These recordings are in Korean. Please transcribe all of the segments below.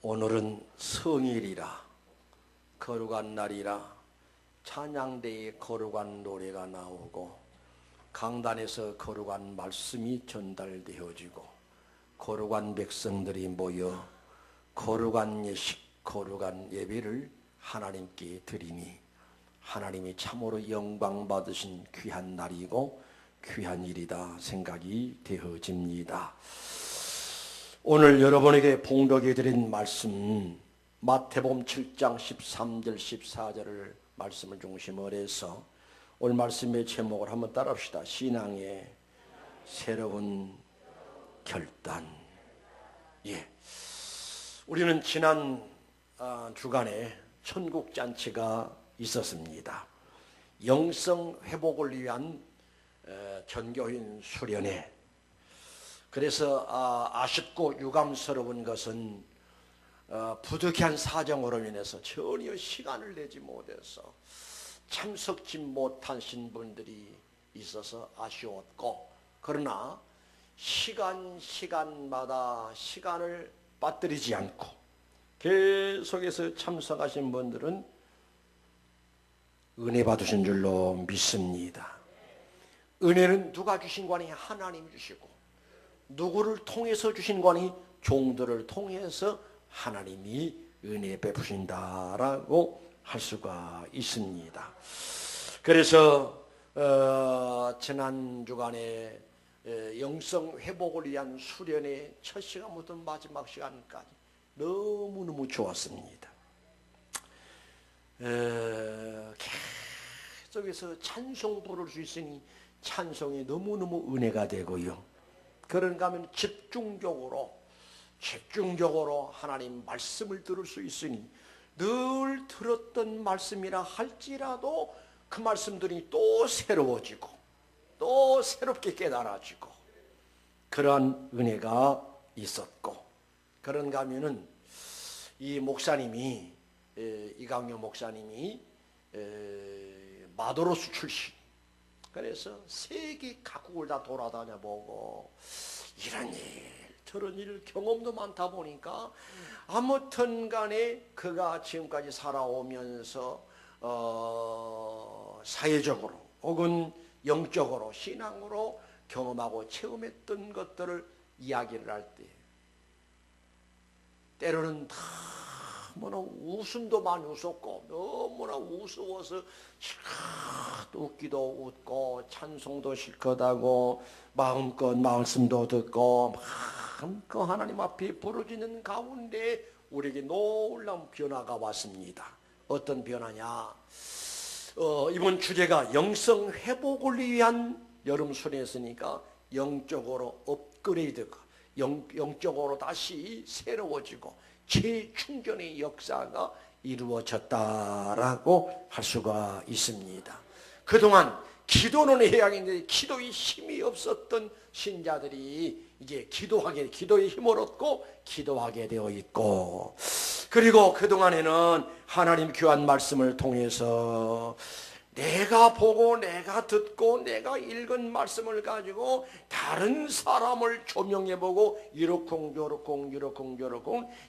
오늘은 성일이라 거룩한 날이라 찬양대에 거룩한 노래가 나오고 강단에서 거룩한 말씀이 전달되어지고 거룩한 백성들이 모여 거룩한 예식, 거룩한 예배를 하나님께 드리니 하나님이 참으로 영광 받으신 귀한 날이고 귀한 일이다 생각이 되어집니다. 오늘 여러분에게 봉독해 드린 말씀 마태복음 7장 13절 14절을 말씀을 중심으로 해서 오늘 말씀의 제목을 한번 따라합시다. 신앙의 새로운 결단. 우리는 지난 주간에 천국잔치가 있었습니다. 영성 회복을 위한 전교인 수련회. 그래서 아쉽고 유감스러운 것은 부득이한 사정으로 인해서 전혀 시간을 내지 못해서 참석지 못하신 분들이 있어서 아쉬웠고, 그러나 시간마다 시간을 빠뜨리지 않고 계속해서 참석하신 분들은 은혜 받으신 줄로 믿습니다. 은혜는 누가 주신 거 아니? 하나님이 주시고, 누구를 통해서 주신 거 아니? 종들을 통해서 하나님이 은혜 베푸신다라고 할 수가 있습니다. 그래서 지난 주간에 영성 회복을 위한 수련의 첫 시간부터 마지막 시간까지 너무너무 좋았습니다. 계속해서 찬송 부를 수 있으니 찬송이 너무너무 은혜가 되고요. 그런가 하면 집중적으로 하나님 말씀을 들을 수 있으니 늘 들었던 말씀이라 할지라도 그 말씀들이 또 새로워지고 또 새롭게 깨달아지고 그러한 은혜가 있었고, 그런가 하면은 이 목사님이 이강용 목사님이 마도로스 출신, 그래서 세계 각국을 다 돌아다녀 보고 이런 일 저런 일 경험도 많다 보니까 아무튼 간에 그가 지금까지 살아오면서 사회적으로 혹은 영적으로 신앙으로 경험하고 체험했던 것들을 이야기를 할 때 때로는 너무나 웃음도 많이 웃었고 너무나 우스워서 실컷 웃기도 웃고 찬송도 실컷 하고 마음껏 말씀도 듣고 마음껏 하나님 앞에 부르짖는 가운데 우리에게 놀라운 변화가 왔습니다. 어떤 변화냐? 이번 주제가 영성 회복을 위한 여름 수련회였으니까 영적으로 업그레이드가 영적으로 다시 새로워지고 재충전의 역사가 이루어졌다라고 할 수가 있습니다. 그동안 기도는 해야 하는데 기도에 힘이 없었던 신자들이 이제 기도의 힘을 얻고 기도하게 되어 있고, 그리고 그동안에는 하나님 귀한 말씀을 통해서 내가 보고 내가 듣고 내가 읽은 말씀을 가지고 다른 사람을 조명해보고 이러쿵저러쿵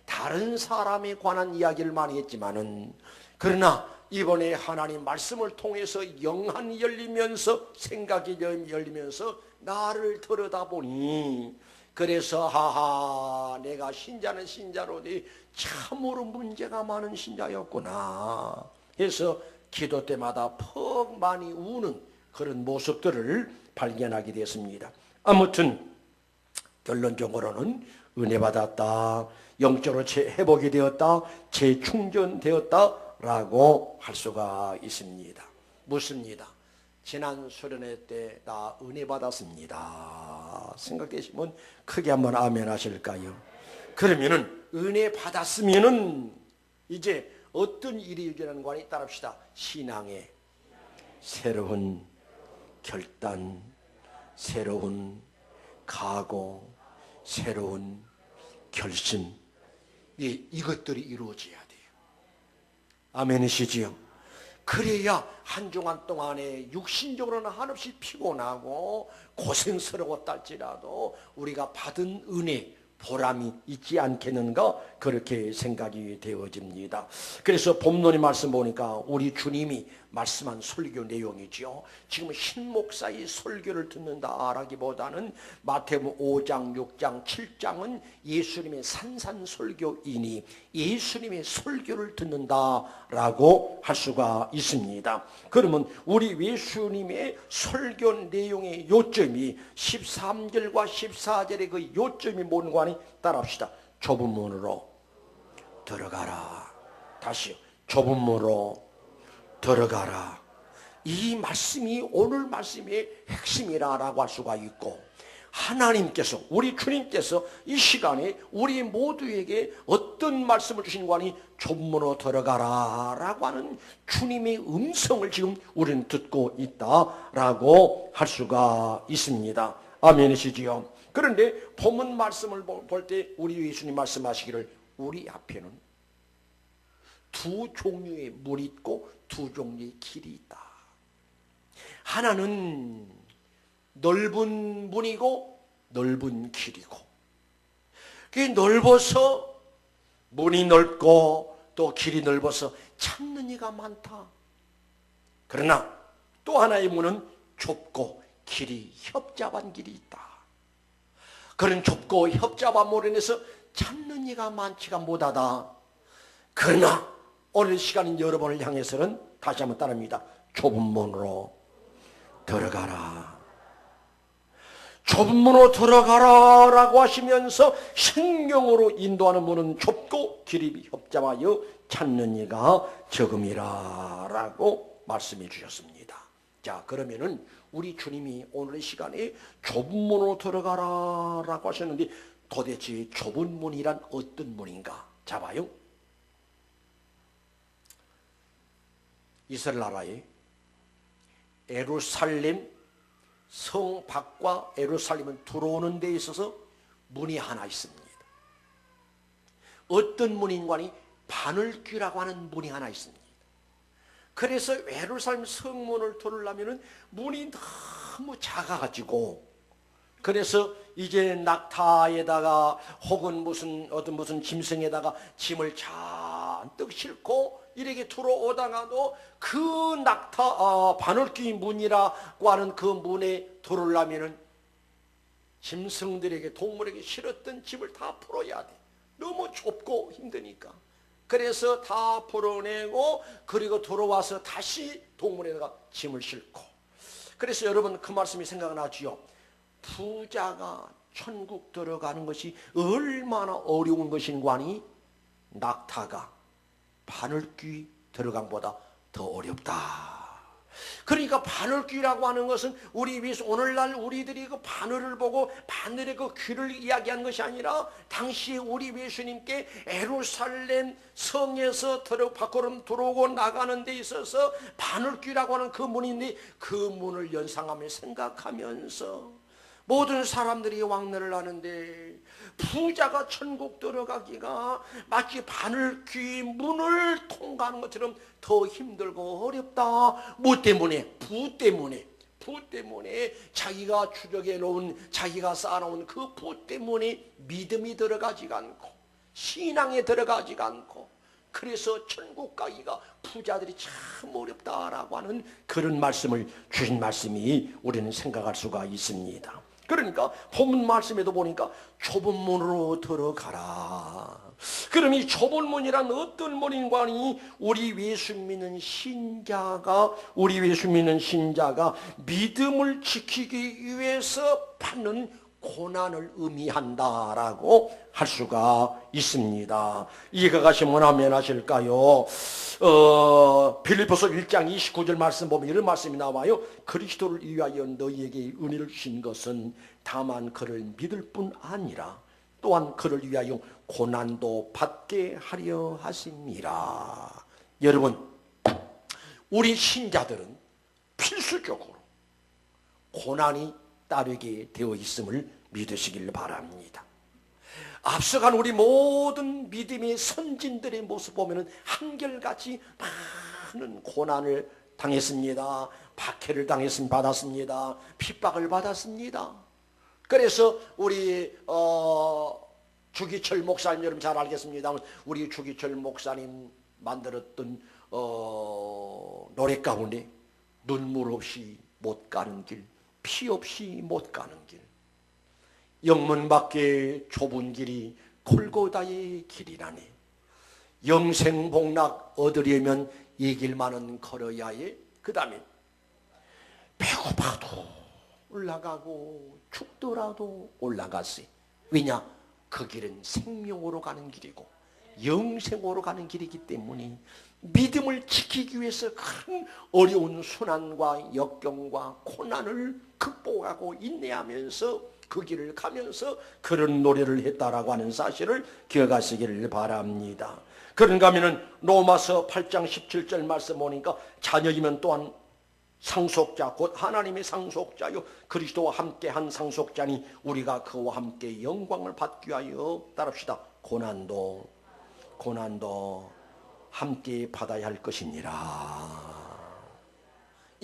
다른 사람에 관한 이야기를 많이 했지만은, 그러나 이번에 하나님 말씀을 통해서 영안이 열리면서 생각이 열리면서 나를 들여다보니, 그래서 내가 신자는 신자로니 참으로 문제가 많은 신자였구나 해서 기도 때마다 퍽 많이 우는 그런 모습들을 발견하게 됐습니다. 아무튼 결론적으로는 은혜 받았다, 영적으로 회복이 되었다, 재충전되었다라고 할 수가 있습니다. 묻습니다. 지난 수련회 때 나 은혜 받았습니다 생각되시면 크게 한번 아멘 하실까요? 그러면은 은혜 받았으면은 이제 어떤 일이 일어나는 거니? 따라합시다. 신앙의 새로운 결단, 새로운 각오, 새로운 결심, 이것들이 이루어져야 돼요. 아멘이시지요? 그래야 한 주간 동안에 육신적으로는 한없이 피곤하고 고생스러웠다 할지라도 우리가 받은 은혜, 보람이 있지 않겠는가 그렇게 생각이 되어집니다. 그래서 본문의 말씀 보니까 우리 주님이 말씀한 설교 내용이지요. 지금 신 목사의 설교를 듣는다라기보다는 마태복음 5장, 6장, 7장은 예수님의 산산설교이니 예수님의 설교를 듣는다라고 할 수가 있습니다. 그러면 우리 예수님의 설교 내용의 요점이 13절과 14절의 그 요점이 뭔가니 따라합시다. 좁은 문으로 들어가라. 다시요. 좁은 문으로 들어가라. 이 말씀이 오늘 말씀의 핵심이라고 할 수가 있고, 하나님께서 우리 주님께서 이 시간에 우리 모두에게 어떤 말씀을 주신 거니 좁은 문으로 들어가라 라고 하는 주님의 음성을 지금 우리는 듣고 있다라고 할 수가 있습니다. 아멘이시지요. 그런데 본문 말씀을 볼 때 우리 예수님 말씀하시기를 우리 앞에는 두 종류의 문이 있고 두 종류의 길이 있다. 하나는 넓은 문이고 넓은 길이고, 그게 넓어서 문이 넓고 또 길이 넓어서 찾는 이가 많다. 그러나 또 하나의 문은 좁고 길이 협잡한 길이 있다. 그런 좁고 협잡한 문으로 인해서 찾는 이가 많지가 못하다. 그러나 오늘 시간인 여러분을 향해서는 다시 한번 따릅니다. 좁은 문으로 들어가라. 좁은 문으로 들어가라 라고 하시면서 생명으로 인도하는 문은 좁고 길이 협잡하여 찾는 이가 적음이라 라고 말씀해 주셨습니다. 자, 그러면은 우리 주님이 오늘 시간에 좁은 문으로 들어가라 라고 하셨는데 도대체 좁은 문이란 어떤 문인가? 자, 봐요. 이스라엘 나라에 예루살렘 성 밖과 예루살렘은 들어오는 데 있어서 문이 하나 있습니다. 어떤 문인가니 바늘귀라고 하는 문이 하나 있습니다. 그래서 예루살렘 성문을 들으려면 문이 너무 작아가지고, 그래서 이제 낙타에다가 혹은 무슨 짐승에다가 짐을 잔뜩 싣고 이렇게 들어오다가도 그 낙타 바늘귀 문이라고 하는 그 문에 들어오려면은 짐승들에게 동물에게 실었던 짐을 다 풀어야 돼. 너무 좁고 힘드니까. 그래서 다 풀어내고 그리고 들어와서 다시 동물에다가 짐을 싣고. 그래서 여러분 그 말씀이 생각나지요. 부자가 천국 들어가는 것이 얼마나 어려운 것인가니 낙타가 바늘귀 들어간보다 더 어렵다. 그러니까 바늘귀라고 하는 것은 오늘날 우리들이 그 바늘을 보고 바늘의 그 귀를 이야기하는 것이 아니라 당시에 우리 예수님께 예루살렘 성에서 밖으로 들어오고 나가는 데 있어서 바늘귀라고 하는 그 문인데 그 문을 연상하며 생각하면서 모든 사람들이 왕래를 하는데 부자가 천국 들어가기가 마치 바늘귀 문을 통과하는 것처럼 더 힘들고 어렵다. 뭐 때문에? 부 때문에. 부 때문에 자기가 추적해 놓은, 자기가 쌓아놓은 그 부 때문에 믿음이 들어가지가 않고 신앙에 들어가지가 않고, 그래서 천국 가기가 부자들이 참 어렵다라고 하는 그런 말씀을 주신 말씀이 우리는 생각할 수가 있습니다. 그러니까 본문 말씀에도 보니까 좁은 문으로 들어가라. 그럼 이 좁은 문이란 어떤 문인가니 우리 예수 믿는 신자가 믿음을 지키기 위해서 받는 고난을 의미한다라고 할 수가 있습니다. 이해가 가시면 아멘 하실까요? 빌립보서 1장 29절 말씀 보면 이런 말씀이 나와요. 그리스도를 위하여 너희에게 은혜를 주신 것은 다만 그를 믿을 뿐 아니라 또한 그를 위하여 고난도 받게 하려 하심이라. 여러분, 우리 신자들은 필수적으로 고난이 따르게 되어 있음을 믿으시길 바랍니다. 앞서간 우리 모든 믿음의 선진들의 모습 보면 한결같이 많은 고난을 당했습니다. 박해를 받았습니다. 핍박을 받았습니다. 그래서 우리 주기철 목사님 여러분 잘 알겠습니다. 우리 주기철 목사님 만들었던 노래 가운데 눈물 없이 못 가는 길, 피 없이 못 가는 길, 영문 밖에 좁은 길이 골고다의 길이라니, 영생복락 얻으려면 이 길만은 걸어야 해. 그 다음에 배고파도 올라가고 죽더라도 올라가세. 왜냐? 그 길은 생명으로 가는 길이고 영생으로 가는 길이기 때문에 믿음을 지키기 위해서 큰 어려운 순환과 역경과 고난을 극복하고 인내하면서 그 길을 가면서 그런 노래를 했다라고 하는 사실을 기억하시기를 바랍니다. 그런가 하면은 로마서 8장 17절 말씀 보니까 자녀이면 또한 상속자 곧 하나님의 상속자요 그리스도와 함께 한 상속자니 우리가 그와 함께 영광을 받기 위하여 따릅시다. 고난도 함께 받아야 할 것이니라.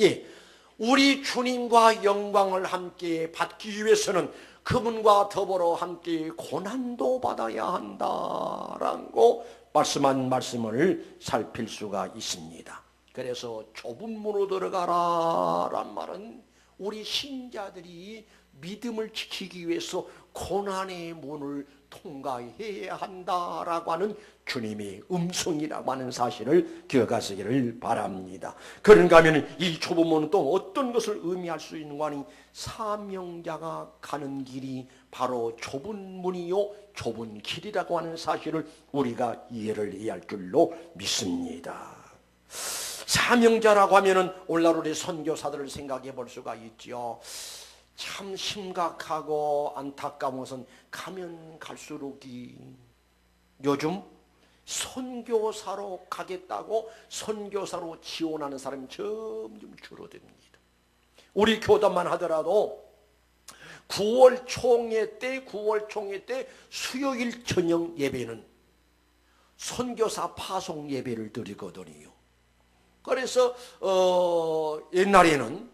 예, 우리 주님과 영광을 함께 받기 위해서는 그분과 더불어 함께 고난도 받아야 한다라고 말씀한 말씀을 살필 수가 있습니다. 그래서 좁은 문으로 들어가라 란 말은 우리 신자들이 믿음을 지키기 위해서 고난의 문을 통과해야 한다라고 하는 주님의 음성이라고 하는 사실을 기억하시기를 바랍니다. 그런가 하면 이 좁은 문은 또 어떤 것을 의미할 수 있는가 하니 사명자가 가는 길이 바로 좁은 문이요 좁은 길이라고 하는 사실을 우리가 이해를 해야 할 줄로 믿습니다. 사명자라고 하면은 오늘날 우리 선교사들을 생각해 볼 수가 있죠. 참 심각하고 안타까운 것은 가면 갈수록이 요즘 선교사로 가겠다고 선교사로 지원하는 사람이 점점 줄어듭니다. 우리 교단만 하더라도 9월 총회 때 수요일 저녁 예배는 선교사 파송 예배를 드리거든요. 그래서 옛날에는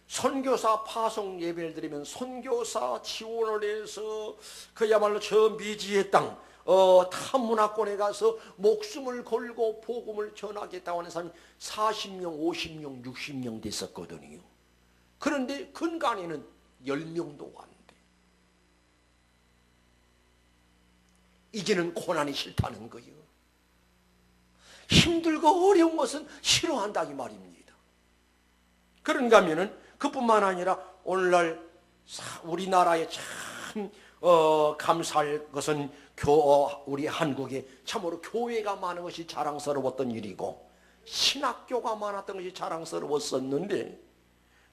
선교사 파송 예배를 드리면 선교사 지원을 해서 그야말로 저 미지의 땅 타문화권에 가서 목숨을 걸고 복음을 전하겠다고 하는 사람이 40명, 50명, 60명 됐었거든요. 그런데 근간에는 10명도 안 돼. 이제는 고난이 싫다는 거예요. 힘들고 어려운 것은 싫어한다 이 말입니다. 그런가 하면은 그뿐만 아니라 오늘날 우리나라에 참 감사할 것은 우리 한국에 참으로 교회가 많은 것이 자랑스러웠던 일이고 신학교가 많았던 것이 자랑스러웠었는데,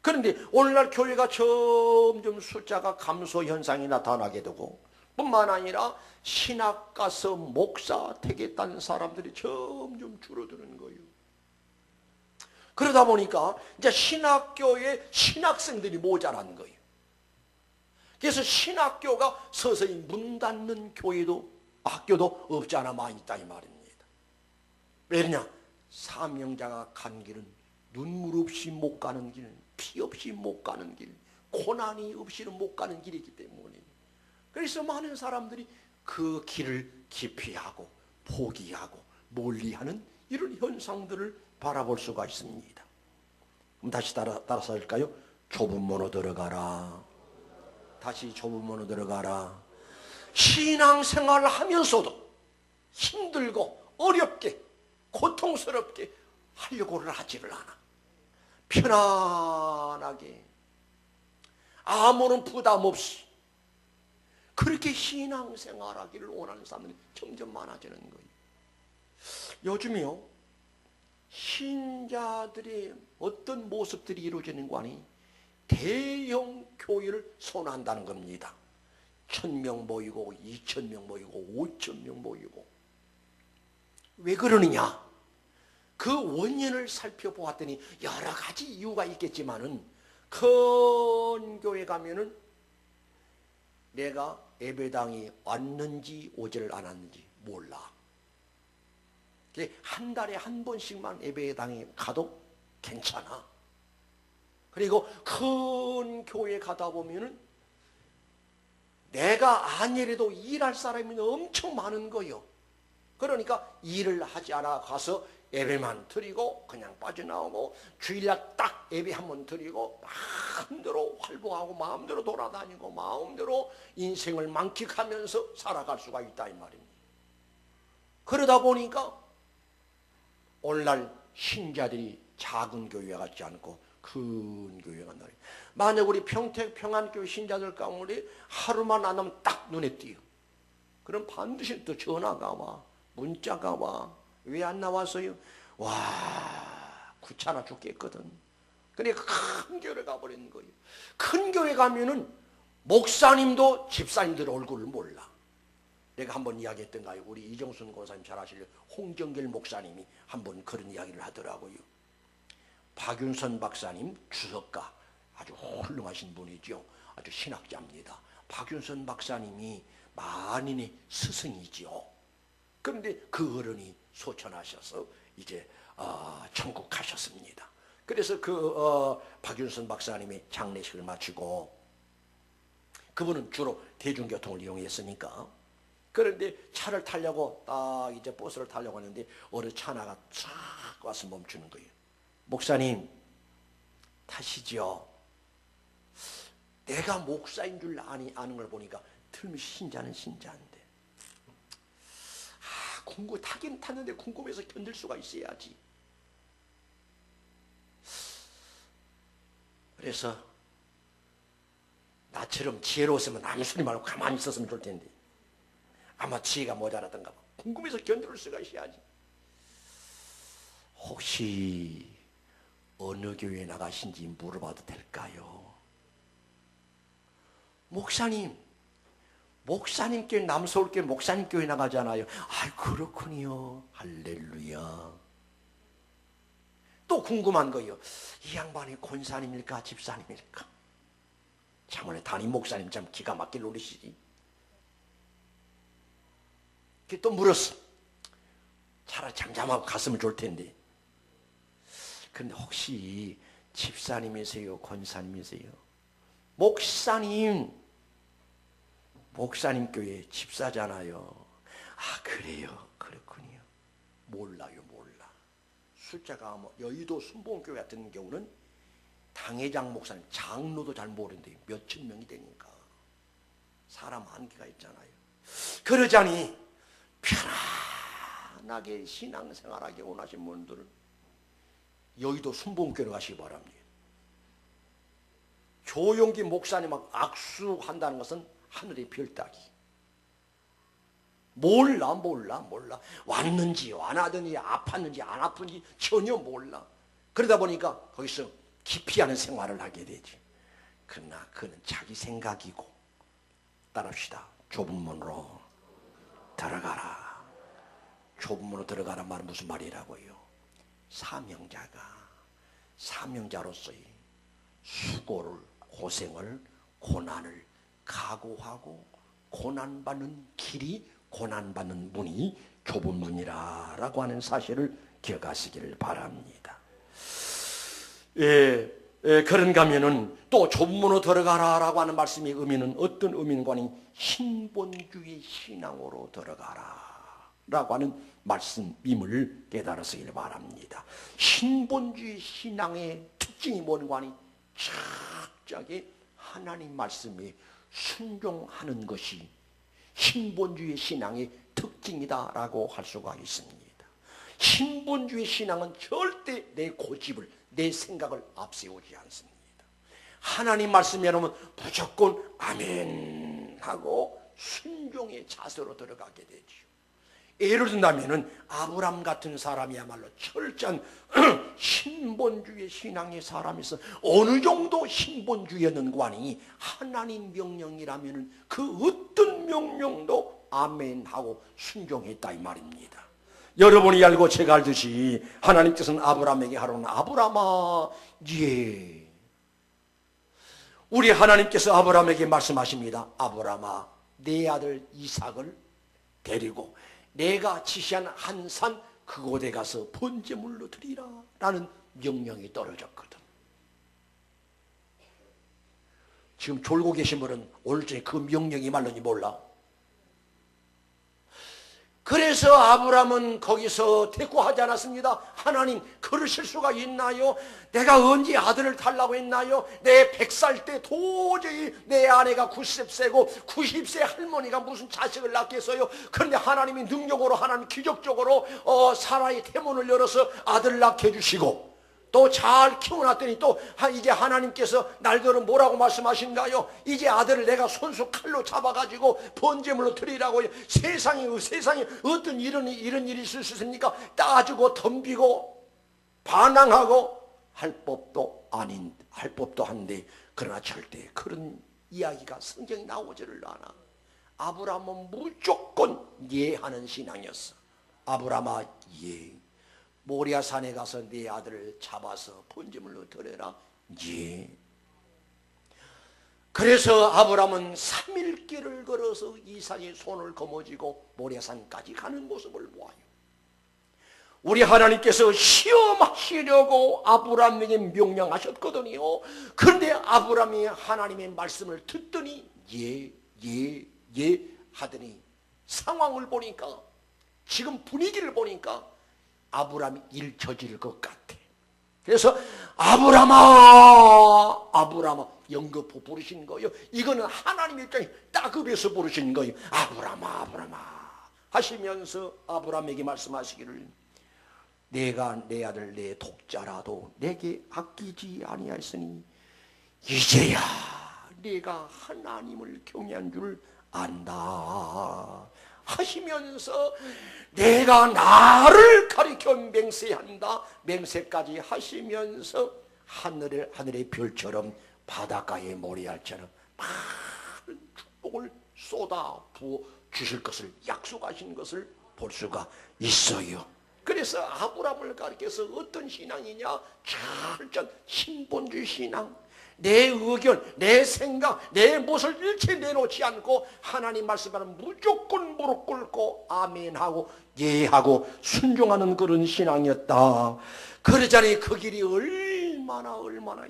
그런데 오늘날 교회가 점점 숫자가 감소 현상이 나타나게 되고 뿐만 아니라 신학 가서 목사 되겠다는 사람들이 점점 줄어드는 거예요. 그러다 보니까 이제 신학교에 신학생들이 모자란 거예요. 그래서 신학교가 서서히 문 닫는 학교도 없지 않아 많이 있다 이 말입니다. 왜냐? 사명자가 간 길은 눈물 없이 못 가는 길, 피 없이 못 가는 길, 고난이 없이는 못 가는 길이기 때문에, 그래서 많은 사람들이 그 길을 기피하고 포기하고 멀리하는 이런 현상들을 바라볼 수가 있습니다. 그럼 다시 따라서 할까요? 좁은 문으로 들어가라. 다시 좁은 문으로 들어가라. 신앙생활을 하면서도 힘들고 어렵게 고통스럽게 하려고를 하지를 않아. 편안하게 아무런 부담 없이 그렇게 신앙생활하기를 원하는 사람들이 점점 많아지는 거예요. 요즘이요, 신자들의 어떤 모습들이 이루어지는 거 아니? 대형 교회를 선호한다는 겁니다. 1000명 모이고 2000명 모이고 5000명 모이고. 왜 그러느냐? 그 원인을 살펴보았더니 여러 가지 이유가 있겠지만은 큰 교회 가면은 내가 예배당이 왔는지 오지를 않았는지 몰라. 한 달에 한 번씩만 예배당에 가도 괜찮아. 그리고 큰 교회 가다 보면은 내가 아니래도 일할 사람이 엄청 많은 거요. 그러니까 일을 하지 않아 가서 예배만 드리고 그냥 빠져나오고 주일날 딱 예배 한번 드리고 마음대로 활동하고 마음대로 돌아다니고 마음대로 인생을 만끽하면서 살아갈 수가 있다 이 말입니다. 그러다 보니까 오늘날 신자들이 작은 교회 같지 않고 큰 교회가 나요. 만약 우리 평택 평안교회 신자들 가운데 하루만 안 하면 딱 눈에 띄어. 그럼 반드시 또 전화가 와, 문자가 와. 왜 안 나왔어요? 와, 귀찮아 죽겠거든. 그러니까 큰 교회 가버리는 거예요. 큰 교회 가면은 목사님도 집사님들 얼굴을 몰라. 내가 한번 이야기했던가요? 우리 이정순 권사님 잘 아시려 홍정길 목사님이 한번 그런 이야기를 하더라고요. 박윤선 박사님 주석가 아주 훌륭하신 분이죠. 아주 신학자입니다. 박윤선 박사님이 만인의 스승이죠. 그런데 그 어른이 소천하셔서 이제 천국 가셨습니다. 그래서 박윤선 박사님의 장례식을 마치고 그분은 주로 대중교통을 이용했으니까 그런데 차를 타려고 딱 이제 버스를 타려고 하는데 어느 차 하나가 쫙 와서 멈추는 거예요. 목사님 타시죠. 내가 목사인 줄 아는 걸 보니까 틀림없이 신자는 신자인데 타긴 탔는데 궁금해서 견딜 수가 있어야지. 그래서 나처럼 지혜로웠으면 아무 소리 말고 가만히 있었으면 좋을 텐데 아마 지혜가 모자라던가 봐. 궁금해서 견딜 수가 있어야지. 혹시 어느 교회에 나가신지 물어봐도 될까요? 목사님께 남서울교회 목사님교회 나가잖아요. 그렇군요. 할렐루야. 또 궁금한 거예요. 이 양반이 권사님일까 집사님일까? 참으로 담임 목사님 참 기가 막히게 노리시지. 또 물었어. 차라리 잠잠하고 갔으면 좋을 텐데. 그런데 혹시 집사님이세요? 권사님이세요? 목사님 교회 집사잖아요. 그래요? 그렇군요. 몰라요. 숫자가 여의도 순복음교회 같은 경우는 당회장 목사님, 장로도 잘 모르는데 몇천 명이 되니까 사람 한계가 있잖아요. 그러자니 편안하게 신앙생활하기 원하신 분들은 여의도 순복음교회로 가시기 바랍니다. 조용기 목사님하고 악수한다는 것은 하늘의 별 따기. 몰라. 왔는지 안 하든지 아팠는지 안 아픈지 전혀 몰라. 그러다 보니까 거기서 기피하는 생활을 하게 되지. 그러나 그는 자기 생각이고. 따라합시다. 좁은 문으로 들어가라. 좁은 문으로 들어가란 말은 무슨 말이라고요? 사명자로서의 수고를, 고생을, 고난을 각오하고 고난받는 길이, 고난받는 문이 좁은 문이라고 하는 사실을 기억하시기를 바랍니다. 그런가 하면은 또 좁은 문으로 들어가라라고 하는 말씀의 의미는 어떤 의미인가니 신본주의 신앙으로 들어가라라고 하는 말씀임을 깨달으시길 바랍니다. 신본주의 신앙의 특징이 뭔가 하니 철저하게 하나님 말씀에 순종하는 것이 신본주의 신앙의 특징이다라고 할 수가 있습니다. 신본주의 신앙은 절대 내 고집을, 내 생각을 앞세우지 않습니다. 하나님 말씀에 여러분 무조건 아멘 하고 순종의 자세로 들어가게 되죠. 예를 든다면은 아브람 같은 사람이야말로 철저한 신본주의 신앙의 사람이서 어느 정도 신본주의였는가 하니 하나님 명령이라면은 그 어떤 명령도 아멘 하고 순종했다 이 말입니다. 여러분이 알고 제가 알듯이 하나님께서는 아브람에게 하라는 아브람아 우리 하나님께서 아브람에게 말씀하십니다. 아브람아 내 아들 이삭을 데리고 내가 지시한 한 산 그곳에 가서 번제물로 드리라 라는 명령이 떨어졌거든. 지금 졸고 계신 분은 오늘 중에 그 명령이 말는지 몰라. 그래서 아브라함은 거기서 대꾸하지 않았습니다. 하나님, 그러실 수가 있나요? 내가 언제 아들을 달라고 했나요? 내 100살 때 도저히 내 아내가 90세고 90세 할머니가 무슨 자식을 낳겠어요? 그런데 하나님이 능력으로, 하나님 기적적으로 사라의 태문을 열어서 아들을 낳게 해주시고 또 잘 키워놨더니 또 이제 하나님께서 날들은 뭐라고 말씀하신가요? 이제 아들을 내가 손수 칼로 잡아가지고 번제물로 드리라고요. 세상에 어떤 이런 일이 있을 수 있습니까? 따지고 덤비고 반항하고 할 법도 한데, 그러나 절대 그런 이야기가 성경에 나오지를 않아. 아브라함은 무조건 예하는 신앙이었어. 아브라함아, 예. 모리아산에 가서 네 아들을 잡아서 번제물로 드려라. 예. 그래서 아브라함은 3일 길을 걸어서 이삭의 손을 거머쥐고 모리아산까지 가는 모습을 보아요. 우리 하나님께서 시험하시려고 아브라함에게 명령하셨거든요. 그런데 아브라함이 하나님의 말씀을 듣더니 예 하더니 상황을 보니까, 지금 분위기를 보니까 아브라함이 일 저지를 것 같아. 그래서 아브라함아 연거푸 부르신 거예요. 이거는 하나님의 입장에 따급해서 부르신 거예요. 아브라함아 하시면서 아브라함에게 말씀하시기를, 내가 내 아들 내 독자라도 내게 아끼지 아니하였으니 이제야 내가 하나님을 경외한 줄 안다 하시면서, 내가 나를 가리켜 맹세한다, 맹세까지 하시면서 하늘의 별처럼 바닷가의 모래알처럼 많은 축복을 쏟아 부어 주실 것을 약속하신 것을 볼 수가 있어요. 그래서 아브라함을 가리켜서 어떤 신앙이냐? 철저한 신본주의 신앙. 내 의견, 내 생각, 내 무엇을 일체 내놓지 않고 하나님 말씀하면 무조건 무릎 꿇고 아멘하고 예하고 순종하는 그런 신앙이었다. 그러자니 그 길이 얼마나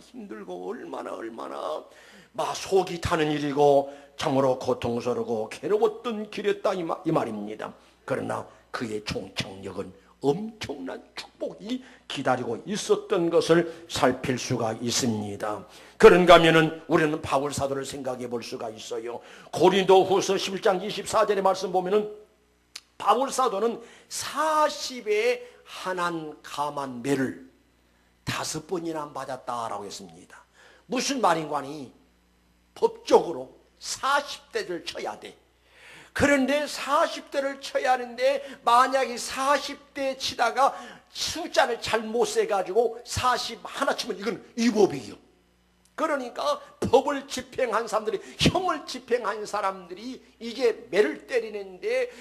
힘들고 얼마나 막 속이 타는 일이고 참으로 고통스러우고 괴로웠던 길이었다 이 말입니다. 그러나 그의 종착역은 엄청난 축복이 기다리고 있었던 것을 살필 수가 있습니다. 그런가 하면은 우리는 바울 사도를 생각해 볼 수가 있어요. 고린도후서 11장 24절의 말씀 보면은 바울 사도는 40에 한한 감한 매를 5번이나 맞았다라고 했습니다. 무슨 말인가니 법적으로 40대를 쳐야 돼. 그런데 40대를 쳐야 하는데 만약에 40대 치다가 숫자를 잘못 세가지고 41 치면 이건 위법이에요. 그러니까 법을 집행한 사람들이, 형을 집행한 사람들이 이게 매를 때리는데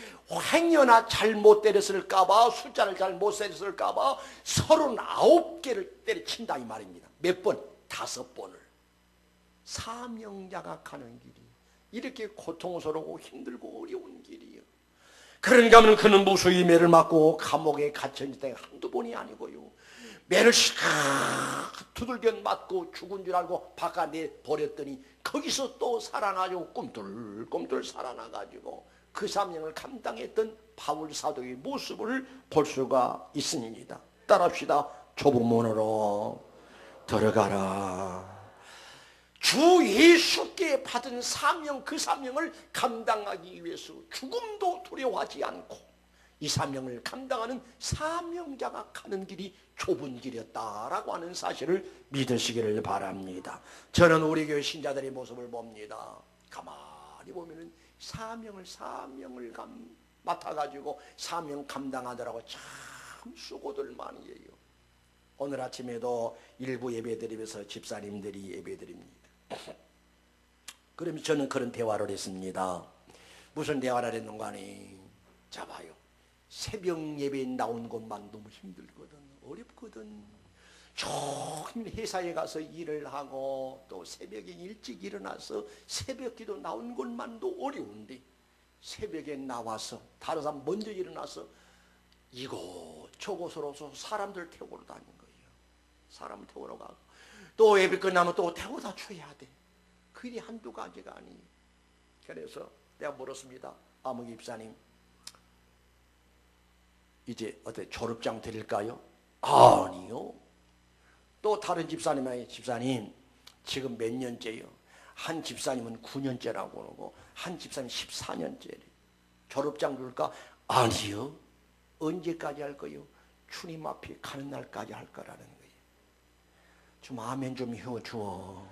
행여나 잘못 때렸을까봐, 숫자를 잘못 세렸을까봐 39개를 때려친다 이 말입니다. 몇 번? 5번을. 사명자가 가는 길이 이렇게 고통스럽고 힘들고 어려운 길이에요. 그런가 하면 그는 무수히 매를 맞고 감옥에 갇혀있는 때가 한두 번이 아니고요. 매를 두들겨 맞고 죽은 줄 알고 바깥에 버렸더니 거기서 또 살아나가지고 꿈틀꿈틀 살아나가지고 그 사명을 감당했던 바울 사도의 모습을 볼 수가 있습니다. 따라합시다. 좁은 문으로 들어가라. 주 예수께 받은 사명, 그 사명을 감당하기 위해서 죽음도 두려워하지 않고 이 사명을 감당하는 사명자가 가는 길이 좁은 길이었다라고 하는 사실을 믿으시기를 바랍니다. 저는 우리 교회 신자들의 모습을 봅니다. 가만히 보면은 사명을 맡아가지고 사명 감당하더라고 참 수고들 많이 해요. 오늘 아침에도 일부 예배드리면서 집사님들이 예배드립니다. 그러면 저는 그런 대화를 했습니다. 무슨 대화를 했는가 하니, 자 봐요. 새벽 예배에 나온 것만 너무 힘들거든, 어렵거든. 종일 회사에 가서 일을 하고 또 새벽에 일찍 일어나서 새벽 기도 나온 것만도 어려운데 새벽에 나와서 다른 사람 먼저 일어나서 이곳저곳으로서 사람들 태우러 다니는 거예요. 사람 태우러 가고 또 예배 끝나면 또 태워다 줘야 돼. 그리 한두 가지가 아니. 그래서 내가 물었습니다. 아무개 집사님, 이제 어때 졸업장 드릴까요? 아니요. 또 다른 집사님이 집사님 지금 몇 년째요? 한 집사님은 9년째라고 그러고 한 집사님 14년째래. 졸업장 줄까? 아니요. 언제까지 할 거요? 주님 앞에 가는 날까지 할 거라는 거예요. 좀 아멘 좀 해줘.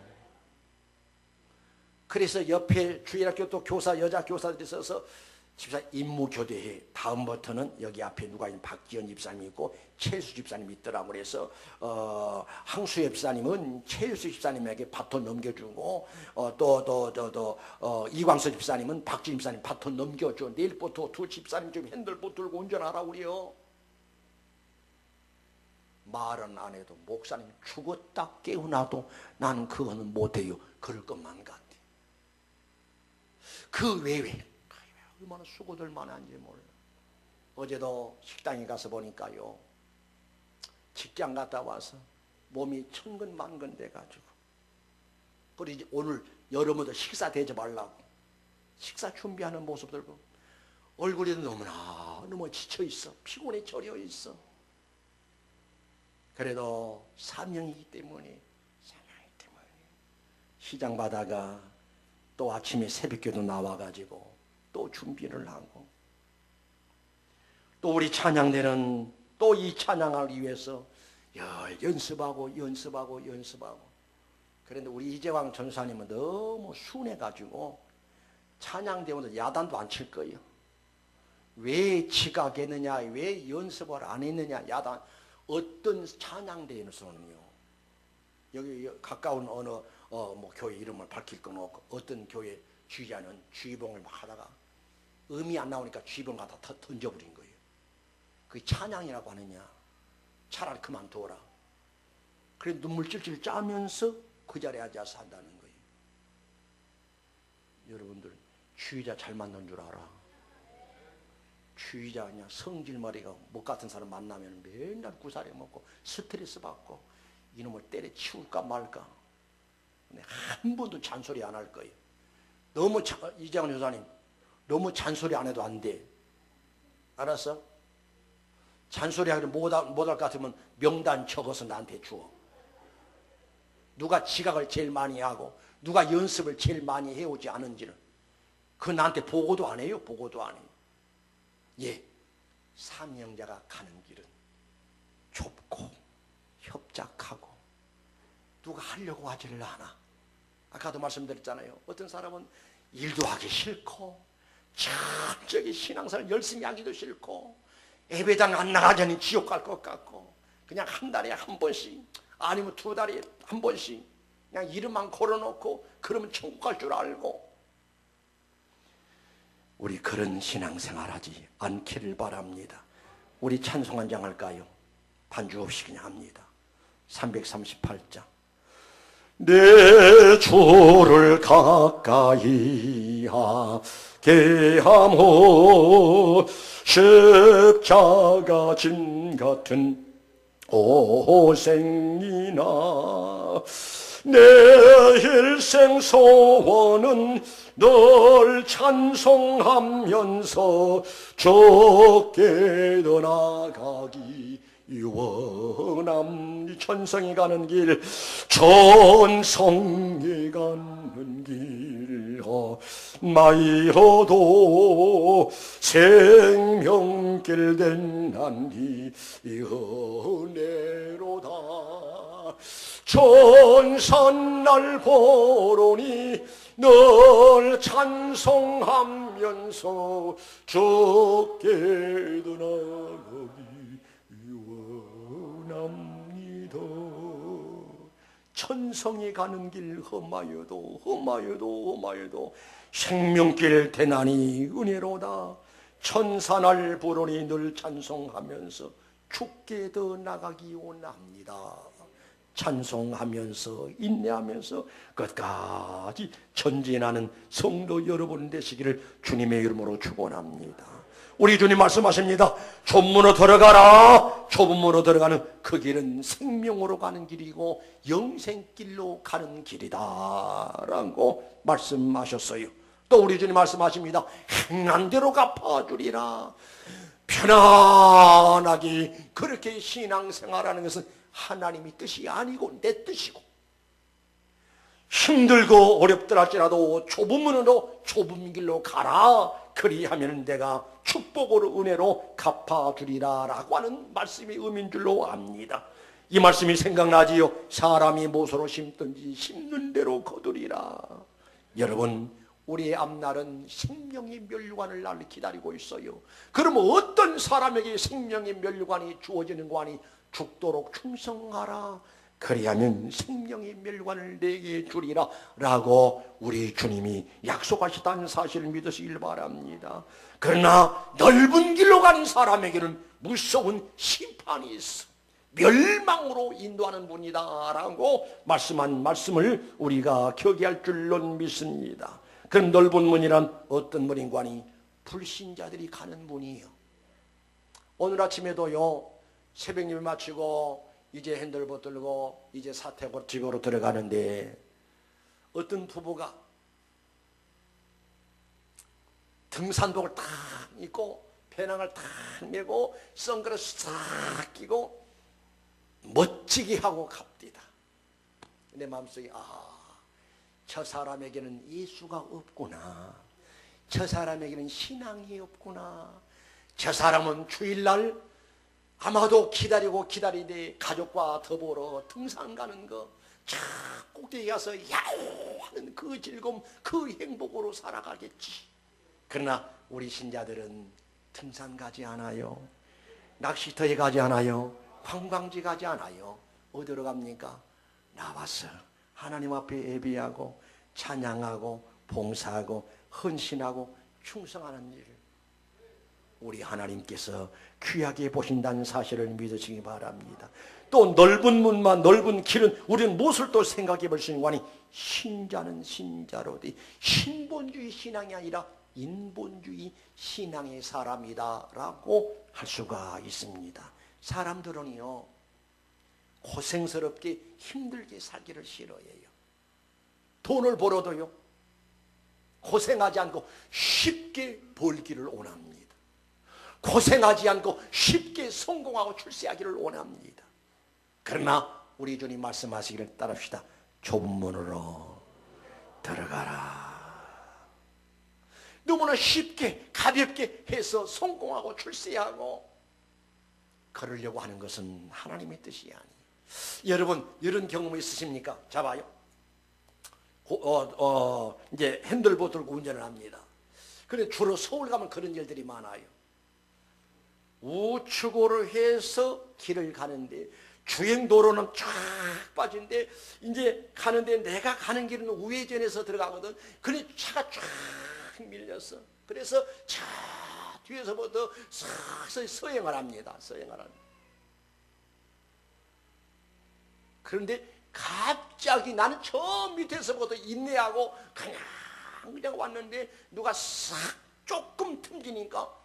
그래서 옆에 주일학교 또 교사 여자 교사들이 있어서 집사 임무 교대해. 다음부터는 여기 앞에 누가 있는 박지연 집사님이 있고 최수 집사님이 있더라고. 그래서 항수 집사님은 최수 집사님에게 바톤 넘겨주고 이광수 집사님은 박지연 집사님 바톤 넘겨줘. 내일부터 두 집사님 좀 핸들 붙들고 운전하라고 그래요. 말은 안 해도 목사님 죽었다 깨어나도 나는 그거는 못해요. 그럴 것만 같아. 그 외에 얼마나 수고들 많은지 몰라. 어제도 식당에 가서 보니까요, 직장 갔다 와서 몸이 천근만근 돼가지고, 그리고 이제 오늘 여러분들 식사 대접하려고 식사 준비하는 모습들 보고 얼굴이 너무 지쳐있어. 피곤해 절여 있어. 그래도 사명이기 때문에 시장 바다가 또 아침에 새벽에도 나와가지고 또 준비를 하고, 또 우리 찬양대는 또 이 찬양을 위해서 연습하고. 그런데 우리 이재광 전사님은 너무 순해가지고 찬양대원도 야단도 안 칠 거예요. 왜 지각했느냐, 왜 연습을 안 했느냐, 야단. 어떤 찬양대에서는요, 여기 가까운 어느 교회 이름을 밝힐 건 없고, 어떤 교회 주의자는 주의봉을 막 하다가 음이 안 나오니까 주의봉 갖다 던져버린 거예요. 그게 찬양이라고 하느냐. 차라리 그만둬라. 그래 눈물 찔찔 짜면서 그 자리에 앉아서 한다는 거예요. 여러분들 주의자 잘 만난 줄 알아. 주의자 그냥 성질머리가 못 같은 사람 만나면 맨날 구사리 먹고 스트레스 받고 이놈을 때려치울까 말까. 근데 한 번도 잔소리 안 할 거예요. 너무 이재관 여사님 너무 잔소리 안 해도 안 돼. 알았어? 잔소리 하기를 못할 것 같으면 명단 적어서 나한테 주어. 누가 지각을 제일 많이 하고 누가 연습을 제일 많이 해오지 않은지는 그 나한테 보고도 안 해요. 보고도 안 해요. 예, 사명자가 가는 길은 좁고 협착하고 누가 하려고 하지를 않아. 아까도 말씀드렸잖아요. 어떤 사람은 일도 하기 싫고 철저히 신앙생활 열심히 하기도 싫고 예배당 안 나가자니 지옥 갈 것 같고 그냥 한 달에 한 번씩 아니면 두 달에 한 번씩 그냥 이름만 걸어놓고 그러면 천국 갈 줄 알고, 우리 그런 신앙생활 하지 않기를 바랍니다. 우리 찬송 한 장 할까요? 반주 없이 그냥 합니다. 338장. 내 주를 가까이 하게 하모 십자가 짐 같은 고생이나 내 일생 소원은 널 찬송하면서 좋게 떠나가기 원함. 천성이 가는 길, 천성이 가는 길, 마이로도 생명길 된난디 은혜로다. 천산 날 보러니 널 찬송하면서 좋게 떠나가기 원합니다. 천성이 가는 길 험하여도 생명길 대나니 은혜로다. 천산할 부르니 늘 찬송하면서 죽게 더 나가기 원합니다. 찬송하면서 인내하면서 끝까지 전진하는 성도 여러분 되시기를 주님의 이름으로 축원합니다. 우리 주님 말씀하십니다. 좁은 문으로 들어가라. 좁은 문으로 들어가는 그 길은 생명으로 가는 길이고 영생길로 가는 길이다 라고 말씀하셨어요. 또 우리 주님 말씀하십니다. 행한 대로 갚아주리라. 편안하게 그렇게 신앙생활하는 것은 하나님의 뜻이 아니고 내 뜻이고, 힘들고 어렵더라 할지라도 좁은 문으로 좁은 길로 가라. 그리하면 내가 축복으로 은혜로 갚아주리라 라고 하는 말씀이 의미인 줄로 압니다. 이 말씀이 생각나지요. 사람이 무엇으로 심든지 심는 대로 거두리라. 여러분, 우리의 앞날은 생명의 멸류관을 나를 기다리고 있어요. 그러면 어떤 사람에게 생명의 멸류관이 주어지는 관이 죽도록 충성하라. 그리하면 생명의 멸류관을 내게 주리라 라고 우리 주님이 약속하셨다는 사실을 믿으시길 바랍니다. 그러나 넓은 길로 가는 사람에게는 무서운 심판이 있어 멸망으로 인도하는 분이다 라고 말씀한 말씀을 우리가 기억할 줄로 믿습니다. 그 넓은 문이란 어떤 문인관이 불신자들이 가는 문이에요. 오늘 아침에도요, 새벽 예배 마치고 이제 핸들봇 들고 이제 사택으로 집으로 들어가는데 어떤 부부가 등산복을 딱 입고 배낭을 딱 메고 선글라스 싹 끼고 멋지게 하고 갑니다. 내 마음속에 저 사람에게는 예수가 없구나. 저 사람에게는 신앙이 없구나. 저 사람은 주일날 아마도 기다리되 가족과 더불어 등산 가는 거, 저 꼭대기 가서 야호하는 그 즐거움, 그 행복으로 살아가겠지. 그러나 우리 신자들은 등산 가지 않아요. 낚시터에 가지 않아요. 관광지 가지 않아요. 어디로 갑니까? 나와서 하나님 앞에 예배하고 찬양하고 봉사하고 헌신하고 충성하는 일, 우리 하나님께서 귀하게 보신다는 사실을 믿으시기 바랍니다. 또 넓은 문만 넓은 길은 우리는 무엇을 또 생각해 볼 수 있는 거니, 신자는 신자로 신본주의 신앙이 아니라 인본주의 신앙의 사람이다 라고 할 수가 있습니다. 사람들은요, 고생스럽게 힘들게 살기를 싫어해요. 돈을 벌어도요, 고생하지 않고 쉽게 벌기를 원합니다. 고생하지 않고 쉽게 성공하고 출세하기를 원합니다. 그러나 우리 주님 말씀하시기를 따릅시다. 좁은 문으로 들어가라. 너무나 쉽게 가볍게 해서 성공하고 출세하고 그러려고 하는 것은 하나님의 뜻이 아니에요. 여러분, 이런 경험 있으십니까? 자 봐요. 이제 핸들봇 들고 운전을 합니다. 그런데 주로 서울 가면 그런 일들이 많아요. 우측으로 해서 길을 가는데 주행도로는 쫙 빠진데 이제 가는데 내가 가는 길은 우회전해서 들어가거든. 그래 차가 쫙 밀렸어. 그래서 차 뒤에서부터 서서히 서행을 합니다. 서행을 합니다. 그런데 갑자기 나는 저 밑에서부터 인내하고 그냥 왔는데 누가 싹 조금 틈지니까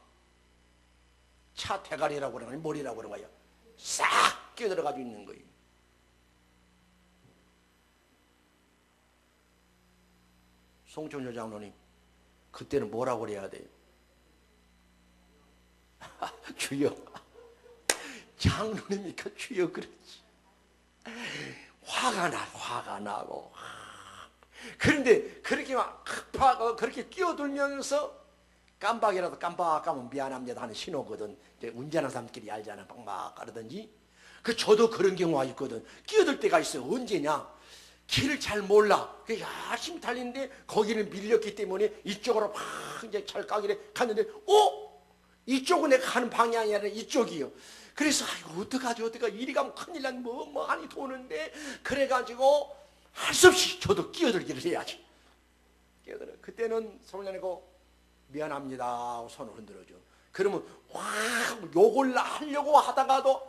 차 대가리라고 그러는 거야, 머리라고 그러는 거야. 싹 끼어들어가지고 있는 거예요. 송천효 장로님, 그때는 뭐라고 그래야 돼요? 주여, 장로님이니까 주여 그랬지. 화가 나고. 그런데 그렇게 막 급하고 그렇게 끼어들면서 깜빡이라도 깜빡하면 미안합니다 하는 신호거든. 이제 운전하는 사람끼리 알잖아. 막 가르든지. 저도 그런 경우가 있거든. 끼어들 때가 있어요. 언제냐? 길을 잘 몰라. 열심히 달리는데 거기는 밀렸기 때문에 이쪽으로 막 이제 찰까기를 갔는데, 이쪽은 내가 가는 방향이 아니라 이쪽이요. 그래서 어떡하지 이리 가면 큰일 난 뭐 하니 도는데, 그래가지고 할 수 없이 저도 끼어들기를 해야지. 끼어들어. 그때는 손을 내고 미안합니다 하고 손을 흔들어줘. 그러면 욕을 하려고 하다가도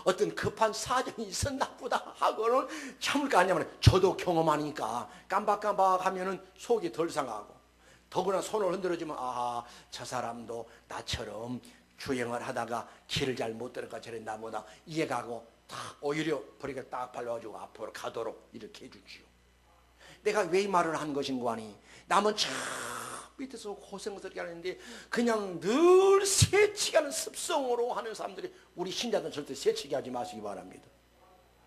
어떤 급한 사정이 있었나 보다 하고는 참을 거 아니냐면, 저도 경험하니까 깜박깜박 하면은 속이 덜 상하고 더구나 손을 흔들어주면 아하, 저 사람도 나처럼 주행을 하다가 길을 잘 못 들어가 저래 나보다 이해가고 딱 오히려 브레이크를 딱 발라가지고 앞으로 가도록 이렇게 해주지요. 내가 왜 이 말을 한 것인가 하니 남은 저 밑에서 고생스럽게 하는데 그냥 늘 새치기 하는 습성으로 하는 사람들이, 우리 신자들은 절대 새치기 하지 마시기 바랍니다.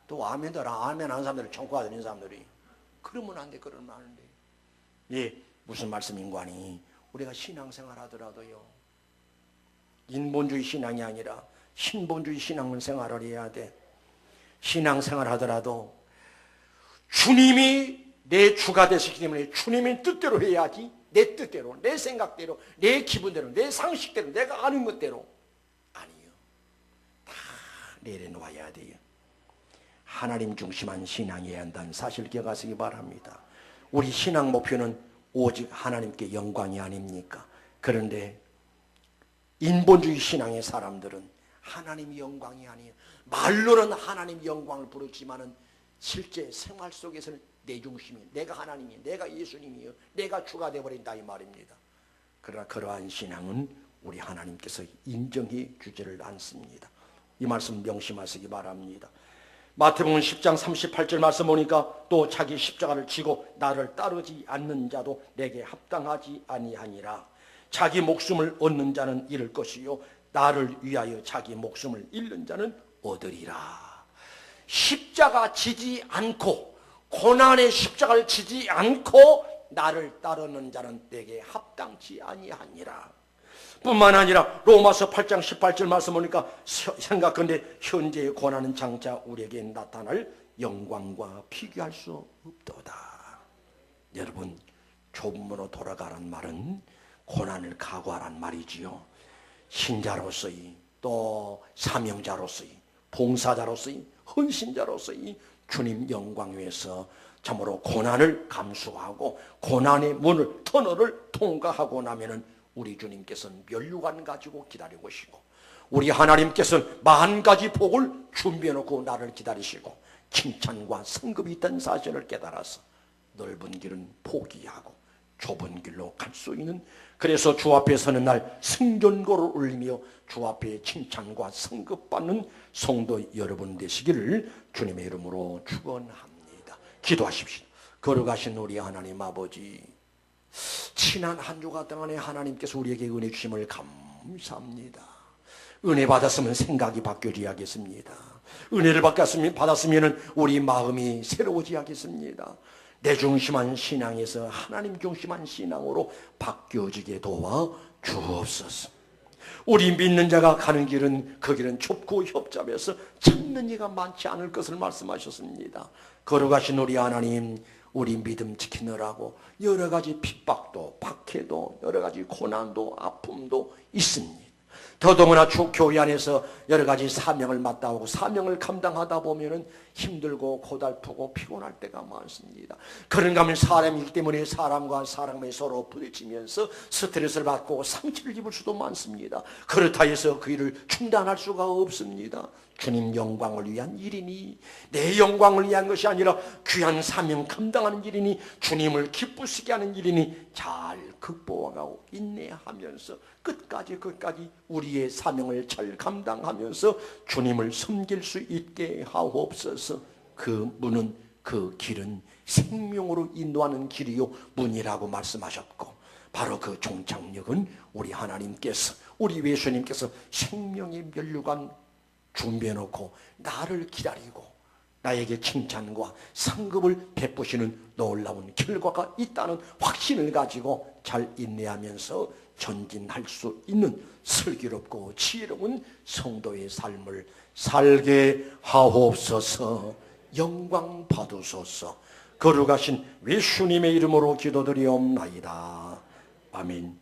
또 아멘 하는 사람들은 청구가 되는 사람들이 그러면 안 돼, 그러면 안 돼. 예, 무슨 말씀인가 하니 우리가 신앙생활 하더라도요, 인본주의 신앙이 아니라 신본주의 신앙생활을 해야 돼. 신앙생활 하더라도 주님이 내 주가 되시기 때문에 주님의 뜻대로 해야지, 내 뜻대로, 내 생각대로, 내 기분대로, 내 상식대로, 내가 아는 것대로 아니요. 다 내려놓아야 돼요. 하나님 중심한 신앙이어야 한다는 사실 기억하시기 바랍니다. 우리 신앙 목표는 오직 하나님께 영광이 아닙니까? 그런데 인본주의 신앙의 사람들은 하나님 영광이 아니에요. 말로는 하나님 영광을 부르지만은 실제 생활 속에서는 내 중심이, 내가 하나님이에요, 내가 예수님이에요, 내가 주가 되어버린다 이 말입니다. 그러나 그러한 신앙은 우리 하나님께서 인정해 주지를 않습니다. 이 말씀 명심하시기 바랍니다. 마태복음 10장 38절 말씀 보니까 또 자기 십자가를 지고 나를 따르지 않는 자도 내게 합당하지 아니하니라. 자기 목숨을 얻는 자는 잃을 것이요 나를 위하여 자기 목숨을 잃는 자는 얻으리라. 십자가 지지 않고, 고난의 십자가를 지지 않고 나를 따르는 자는 내게 합당치 아니하니라. 뿐만 아니라 로마서 8장 18절 말씀 보니까 생각건대 현재의 고난은 장차 우리에게 나타날 영광과 비교할 수 없도다. 여러분, 조문으로 돌아가란 말은 고난을 각오하란 말이지요. 신자로서의, 또 사명자로서의, 봉사자로서의, 헌신자로서의 주님 영광 위에서 참으로 고난을 감수하고 고난의 문을, 터널을 통과하고 나면은 우리 주님께서는 면류관 가지고 기다리고 계시고, 우리 하나님께서는 만 가지 복을 준비해 놓고 나를 기다리시고 칭찬과 성급이 있다는 사실을 깨달아서 넓은 길은 포기하고 좁은 길로 갈 수 있는, 그래서 주 앞에 서는 날 승전고를 울리며 주 앞에 칭찬과 성급받는 성도 여러분 되시기를 주님의 이름으로 축원합니다. 기도하십시오. 걸어가신 우리 하나님 아버지, 지난 한 주간 동안에 하나님께서 우리에게 은혜 주심을 감사합니다. 은혜 받았으면 생각이 바뀌어져야겠습니다. 은혜를 받았으면 우리 마음이 새로워져야겠습니다. 내 중심한 신앙에서 하나님 중심한 신앙으로 바뀌어지게 도와 주옵소서. 우리 믿는 자가 가는 길은 그 길은 좁고 협잡해서 찾는 이가 많지 않을 것을 말씀하셨습니다. 걸어가신 우리 하나님, 우리 믿음 지키느라고 여러 가지 핍박도, 박해도, 여러 가지 고난도, 아픔도 있습니다. 더더구나 교회 안에서 여러 가지 사명을 맡아오고 사명을 감당하다 보면은 힘들고 고달프고 피곤할 때가 많습니다. 그런가 하면 사람이기 때문에 사람과 사람이 서로 부딪히면서 스트레스를 받고 상처를 입을 수도 많습니다. 그렇다 해서 그 일을 중단할 수가 없습니다. 주님 영광을 위한 일이니, 내 영광을 위한 것이 아니라 귀한 사명 감당하는 일이니, 주님을 기쁘시게 하는 일이니 잘 극복하고 인내하면서 끝까지 우리의 사명을 잘 감당하면서 주님을 섬길 수 있게 하옵소서. 그 문은, 그 길은 생명으로 인도하는 길이요 문이라고 말씀하셨고, 바로 그 종착역은 우리 하나님께서, 우리 예수님께서 생명의 면류관 준비해놓고 나를 기다리고 나에게 칭찬과 상급을 베푸시는 놀라운 결과가 있다는 확신을 가지고 잘 인내하면서 전진할 수 있는 슬기롭고 지혜로운 성도의 삶을 살게 하옵소서. 영광 받으소서. 거룩하신 예수님의 이름으로 기도드리옵나이다. 아멘.